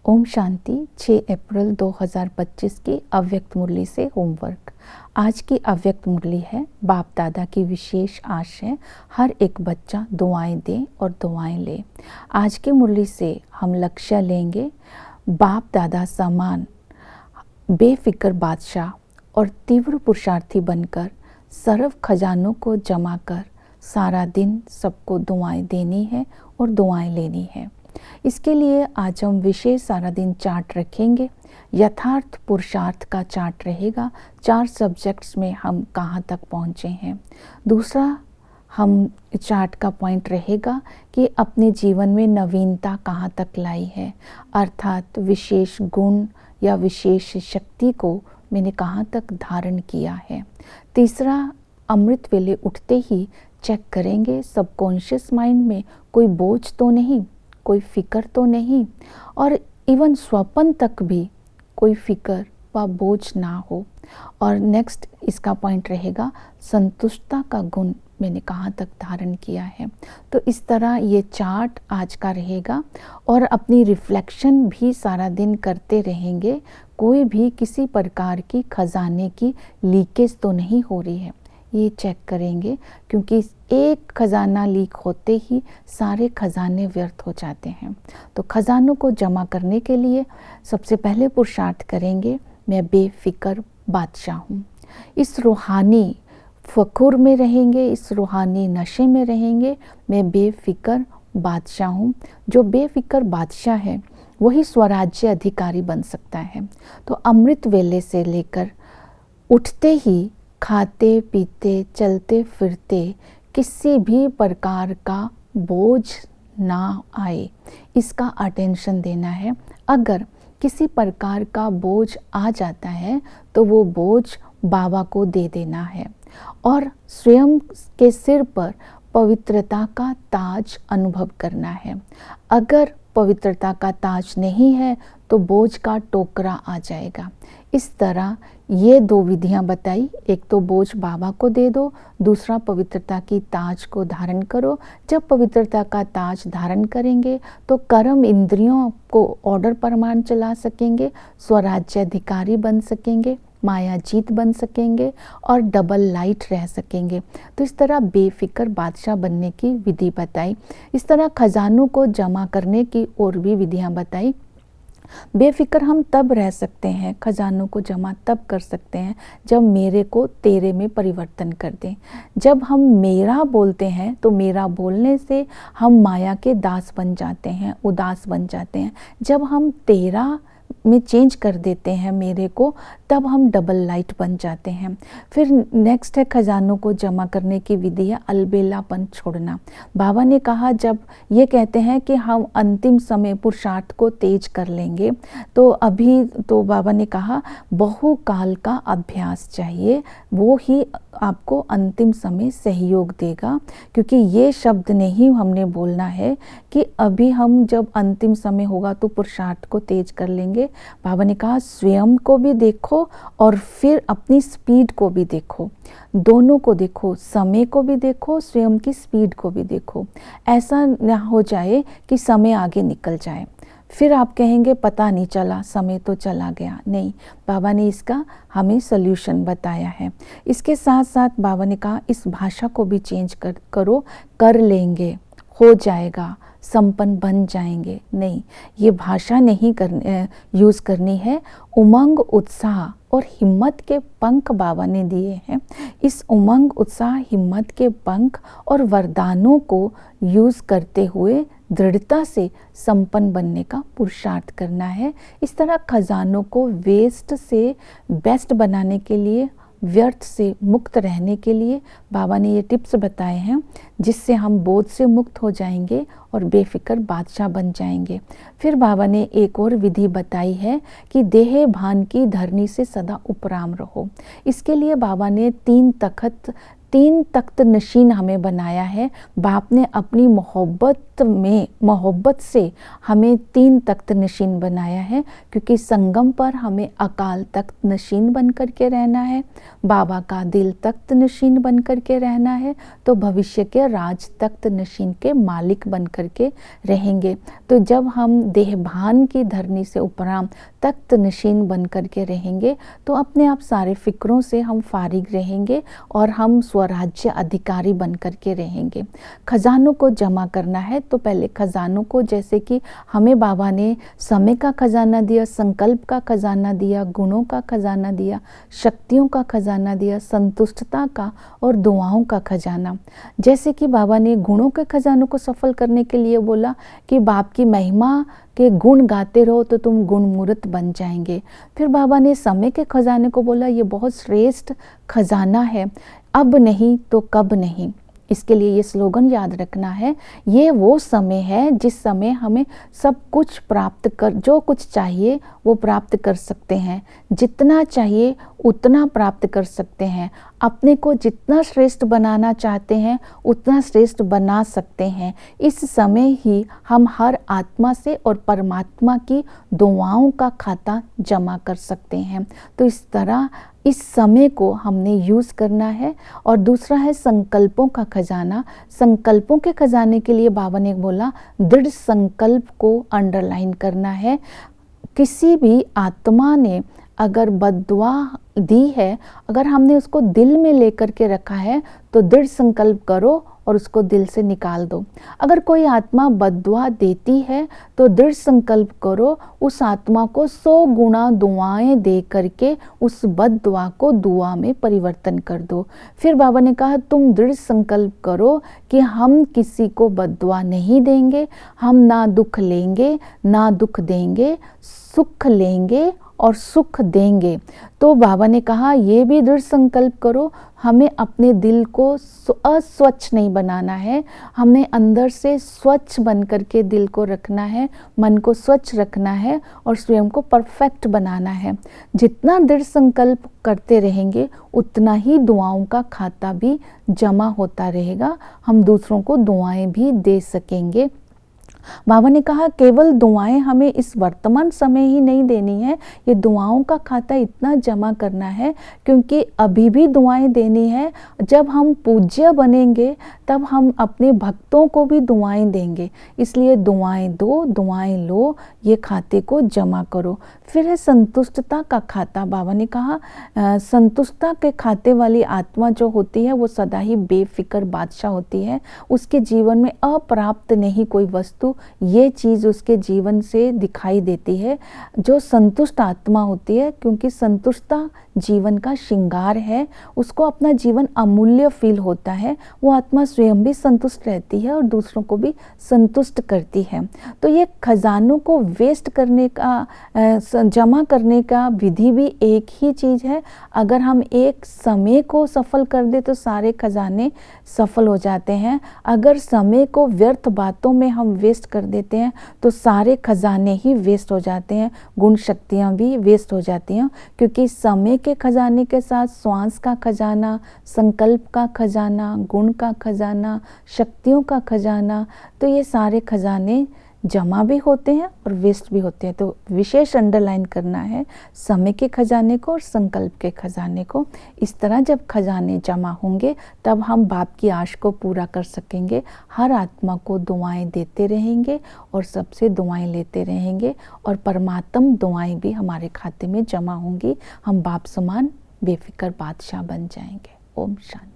ओम शांति। 6 अप्रैल 2025 की अव्यक्त मुरली से होमवर्क। आज की अव्यक्त मुरली है, बाप दादा की विशेष आश है हर एक बच्चा दुआएं दे और दुआएं ले। आज की मुरली से हम लक्ष्य लेंगे बाप दादा समान बेफिक्र बादशाह और तीव्र पुरुषार्थी बनकर सर्व खजानों को जमा कर सारा दिन सबको दुआएं देनी है और दुआएं लेनी है। इसके लिए आज हम विशेष सारा दिन चार्ट रखेंगे। यथार्थ पुरुषार्थ का चार्ट रहेगा। 4 सब्जेक्ट्स में हम कहाँ तक पहुँचे हैं। दूसरा हम चार्ट का पॉइंट रहेगा कि अपने जीवन में नवीनता कहाँ तक लाई है, अर्थात विशेष गुण या विशेष शक्ति को मैंने कहाँ तक धारण किया है। तीसरा, अमृत वेले उठते ही चेक करेंगे सबकॉन्शियस माइंड में कोई बोझ तो नहीं, कोई फिक्र तो नहीं, और इवन स्वप्न तक भी कोई फिक्र व बोझ ना हो। और नेक्स्ट इसका पॉइंट रहेगा संतुष्टता का गुण मैंने कहाँ तक धारण किया है। तो इस तरह ये चार्ट आज का रहेगा और अपनी रिफ्लेक्शन भी सारा दिन करते रहेंगे। कोई भी किसी प्रकार की खजाने की लीकेज तो नहीं हो रही है, ये चेक करेंगे, क्योंकि एक खजाना लीक होते ही सारे खजाने व्यर्थ हो जाते हैं। तो खजानों को जमा करने के लिए सबसे पहले पुरुषार्थ करेंगे, मैं बेफिक्र बादशाह हूँ। इस रूहानी फ़खुर में रहेंगे, इस रूहानी नशे में रहेंगे। मैं बेफिक्र बादशाह हूँ। जो बेफिक्र बादशाह है वही स्वराज्य अधिकारी बन सकता है। तो अमृत वेले से लेकर उठते ही खाते पीते चलते फिरते किसी भी प्रकार का बोझ ना आए, इसका अटेंशन देना है। अगर किसी प्रकार का बोझ आ जाता है तो वो बोझ बाबा को दे देना है और स्वयं के सिर पर पवित्रता का ताज अनुभव करना है। अगर पवित्रता का ताज नहीं है तो बोझ का टोकरा आ जाएगा। इस तरह ये 2 विधियां बताई, एक तो बोझ बाबा को दे दो, दूसरा पवित्रता की ताज को धारण करो। जब पवित्रता का ताज धारण करेंगे तो कर्म इंद्रियों को ऑर्डर परमान चला सकेंगे, स्वराज्य अधिकारी बन सकेंगे, माया जीत बन सकेंगे और डबल लाइट रह सकेंगे। तो इस तरह बेफिक्र बादशाह बनने की विधि बताई। इस तरह खजानों को जमा करने की और भी विधियां बताई। बेफिक्र हम तब रह सकते हैं, खजानों को जमा तब कर सकते हैं जब मेरे को तेरे में परिवर्तन कर दें। जब हम मेरा बोलते हैं तो मेरा बोलने से हम माया के दास बन जाते हैं, उदास बन जाते हैं। जब हम तेरा में चेंज कर देते हैं मेरे को, तब हम डबल लाइट बन जाते हैं। फिर नेक्स्ट है खजानों को जमा करने की विधि है अलबेलापन छोड़ना। बाबा ने कहा, जब ये कहते हैं कि हम अंतिम समय पुरुषार्थ को तेज कर लेंगे, तो अभी तो बाबा ने कहा बहुकाल का अभ्यास चाहिए, वो ही आपको अंतिम समय सहयोग देगा। क्योंकि ये शब्द नहीं हमने बोलना है कि अभी हम जब अंतिम समय होगा तो पुरुषार्थ को तेज कर लेंगे। बाबा ने कहा स्वयं को भी देखो और फिर अपनी स्पीड को भी देखो, दोनों को देखो, समय को भी देखो, स्वयं की स्पीड को भी देखो। ऐसा ना हो जाए कि समय आगे निकल जाए, फिर आप कहेंगे पता नहीं चला, समय तो चला गया। नहीं, बाबा ने इसका हमें सल्यूशन बताया है। इसके साथ साथ बाबा ने कहा इस भाषा को भी चेंज करो, कर लेंगे, हो जाएगा, संपन्न बन जाएंगे। नहीं, ये भाषा नहीं यूज़ करनी है। उमंग, उत्साह और हिम्मत के पंख बाबा ने दिए हैं। इस उमंग, उत्साह, हिम्मत के पंख और वरदानों को यूज़ करते हुए दृढ़ता से संपन्न बनने का पुरुषार्थ करना है। इस तरह खजानों को वेस्ट से बेस्ट बनाने के लिए, व्यर्थ से मुक्त रहने के लिए बाबा ने ये टिप्स बताए हैं, जिससे हम बोझ से मुक्त हो जाएंगे और बेफिक्र बादशाह बन जाएंगे। फिर बाबा ने एक और विधि बताई है कि देह भान की धरनी से सदा उपराम रहो। इसके लिए बाबा ने 3 तखत 3 तख्त नशीन हमें बनाया है। बाप ने अपनी मोहब्बत से हमें 3 तख्त नशीन बनाया है, क्योंकि संगम पर हमें अकाल तख्त नशीन बन कर के रहना है, बाबा का दिल तख्त नशीन बन कर के रहना है, तो भविष्य के राज तख्त नशीन के मालिक बन कर के रहेंगे। तो जब हम देहभान की धरनी से उपराम तख्त नशीन बन कर के रहेंगे तो अपने आप सारे फिक्रों से हम फारिग रहेंगे और हम स्वराज्य अधिकारी बन कर के रहेंगे। खजानों को जमा करना है, तो पहले खजानों को, जैसे कि हमें बाबा ने समय का खजाना दिया, संकल्प का खजाना दिया, गुणों का खजाना दिया, शक्तियों का खजाना दिया, संतुष्टता का और दुआओं का खजाना। जैसे कि बाबा ने गुणों के खजानों को सफल करने के लिए बोला कि बाप की महिमा के गुण गाते रहो तो तुम गुणमूर्त बन जाएंगे। फिर बाबा ने समय के खजाने को बोला, ये बहुत श्रेष्ठ खजाना है, अब नहीं तो कब नहीं। इसके लिए ये स्लोगन याद रखना है, ये वो समय है जिस समय हमें सब कुछ प्राप्त कर, जो कुछ चाहिए वो प्राप्त कर सकते हैं, जितना चाहिए उतना प्राप्त कर सकते हैं, अपने को जितना श्रेष्ठ बनाना चाहते हैं उतना श्रेष्ठ बना सकते हैं। इस समय ही हम हर आत्मा से और परमात्मा की दुआओं का खाता जमा कर सकते हैं। तो इस तरह इस समय को हमने यूज़ करना है। और दूसरा है संकल्पों का खजाना। संकल्पों के खजाने के लिए बाबा ने बोला, दृढ़ संकल्प को अंडरलाइन करना है। किसी भी आत्मा ने अगर बद्दुआ दी है, अगर हमने उसको दिल में लेकर के रखा है तो दृढ़ संकल्प करो और उसको दिल से निकाल दो। अगर कोई आत्मा बद्दुआ देती है तो दृढ़ संकल्प करो, उस आत्मा को 100 गुना दुआएं दे करके उस बद्दुआ को दुआ में परिवर्तन कर दो। फिर बाबा ने कहा, तुम दृढ़ संकल्प करो कि हम किसी को बद्दुआ नहीं देंगे, हम ना दुख लेंगे ना दुख देंगे, सुख लेंगे और सुख देंगे। तो बाबा ने कहा, ये भी दृढ़ संकल्प करो, हमें अपने दिल को अस्वच्छ नहीं बनाना है, हमें अंदर से स्वच्छ बन करके दिल को रखना है, मन को स्वच्छ रखना है और स्वयं को परफेक्ट बनाना है। जितना दृढ़ संकल्प करते रहेंगे उतना ही दुआओं का खाता भी जमा होता रहेगा, हम दूसरों को दुआएं भी दे सकेंगे। बाबा ने कहा, केवल दुआएं हमें इस वर्तमान समय ही नहीं देनी है, ये दुआओं का खाता इतना जमा करना है, क्योंकि अभी भी दुआएं देनी है। जब हम पूज्य बनेंगे तब हम अपने भक्तों को भी दुआएं देंगे, इसलिए दुआएं दो, दुआएं लो, ये खाते को जमा करो। फिर है संतुष्टता का खाता। बाबा ने कहा, संतुष्टता के खाते वाली आत्मा जो होती है वो सदा ही बेफिक्र बादशाह होती है। उसके जीवन में अप्राप्त नहीं कोई वस्तु, ये चीज़ उसके जीवन से दिखाई देती है। जो संतुष्ट आत्मा होती है, क्योंकि संतुष्टता जीवन का श्रृंगार है, उसको अपना जीवन अमूल्य फील होता है, वो आत्मा स्वयं भी संतुष्ट रहती है और दूसरों को भी संतुष्ट करती है। तो ये खजानों को वेस्ट करने का, जमा करने का विधि भी एक ही चीज़ है। अगर हम एक समय को सफल कर दे तो सारे खजाने सफल हो जाते हैं। अगर समय को व्यर्थ बातों में हम वेस्ट कर देते हैं तो सारे खजाने ही वेस्ट हो जाते हैं, गुण शक्तियाँ भी वेस्ट हो जाती हैं। क्योंकि समय के खजाने के साथ श्वास का खजाना, संकल्प का खजाना, गुण का खजाना, शक्तियों का खजाना, तो ये सारे खजाने जमा भी होते हैं और वेस्ट भी होते हैं। तो विशेष अंडरलाइन करना है समय के खजाने को और संकल्प के खजाने को। इस तरह जब खजाने जमा होंगे तब हम बाप की आश को पूरा कर सकेंगे। हर आत्मा को दुआएं देते रहेंगे और सबसे दुआएं लेते रहेंगे और परमात्म दुआएं भी हमारे खाते में जमा होंगी। हम बाप समान बेफिक्र बादशाह बन जाएंगे। ओम शांति।